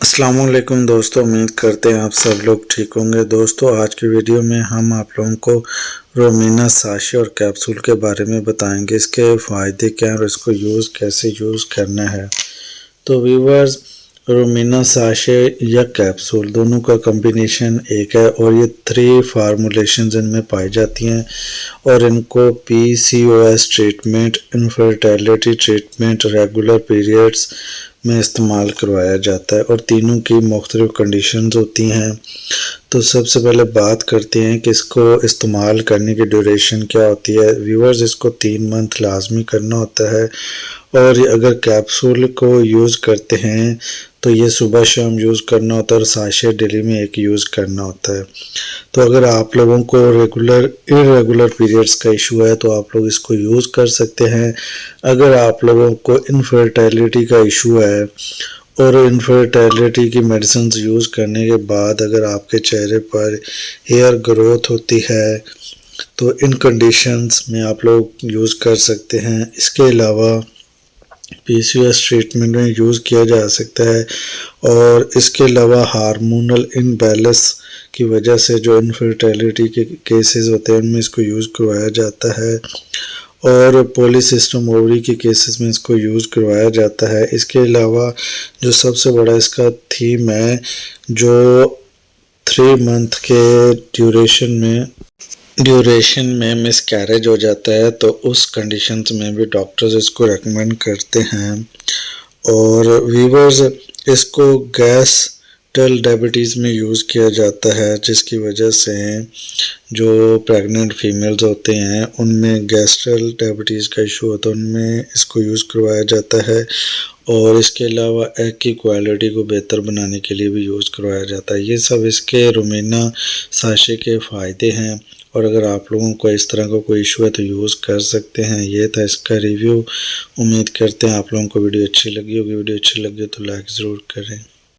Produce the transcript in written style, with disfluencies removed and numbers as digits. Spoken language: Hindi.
अस्सलाम वालेकुम दोस्तों, उम्मीद करते हैं आप सब लोग ठीक होंगे। दोस्तों आज की वीडियो में हम आप लोगों को रोमिना साशे और कैप्सूल के बारे में बताएंगे, इसके फ़ायदे क्या हैं और इसको कैसे यूज़ करना है। तो व्यूअर्स, रोमिना साशे या कैप्सूल दोनों का कॉम्बिनेशन एक है और ये 3 फार्मूलेशंस इनमें पाई जाती हैं और इनको PCOS treatment, infertility treatment, regular periods में इस्तेमाल करवाया जाता है और तीनों की मुख्तलिफ कंडीशंस होती हैं। तो सबसे पहले बात करते हैं कि इसको इस्तेमाल करने की ड्यूरेशन क्या होती है। व्यूअर्स, इसको 3 मंथ लाजमी करना होता है और अगर कैप्सूल को यूज़ करते हैं तो ये सुबह शाम यूज़ करना होता है और साशे डेली में एक यूज़ करना होता है। तो अगर आप लोगों को इरेगुलर पीरियड्स का इशू है तो आप लोग इसको यूज़ कर सकते हैं। अगर आप लोगों को इनफर्टिलिटी का इशू है और इनफर्टिलिटी की मेडिसिन यूज़ करने के बाद अगर आपके चेहरे पर हेयर ग्रोथ होती है तो इन कंडीशंस में आप लोग यूज़ कर सकते हैं। इसके अलावा PCOS ट्रीटमेंट में यूज़ किया जा सकता है और इसके अलावा हार्मोनल इम्बैलेंस की वजह से जो इनफर्टिलिटी के केसेस होते हैं उनमें इसको यूज़ करवाया जाता है और पॉलीसिस्टम ओवरी के केसेस में इसको यूज़ करवाया जाता है। इसके अलावा जो सबसे बड़ा इसका थीम है, जो 3 मंथ के ड्यूरेशन में मिसकैरेज हो जाता है तो उस कंडीशंस में भी डॉक्टर्स इसको रेकमेंड करते हैं। और वीवर्स, इसको गैस्ट्रल डायबिटीज़ में यूज़ किया जाता है जिसकी वजह से जो प्रेग्नेंट फीमेल्स होते हैं उनमें गैस्ट्रल डायबिटीज़ का इशू होता है, उनमें इसको यूज़ करवाया जाता है। और इसके अलावा एग की क्वालिटी को बेहतर बनाने के लिए भी यूज़ करवाया जाता है। ये सब इसके रोमिना साशे के फ़ायदे हैं और अगर आप लोगों को इस तरह का कोई इशू है तो यूज़ कर सकते हैं। ये था इसका रिव्यू। उम्मीद करते हैं आप लोगों को वीडियो अच्छी लगी होगी। वीडियो अच्छी लगी तो लाइक ज़रूर करें।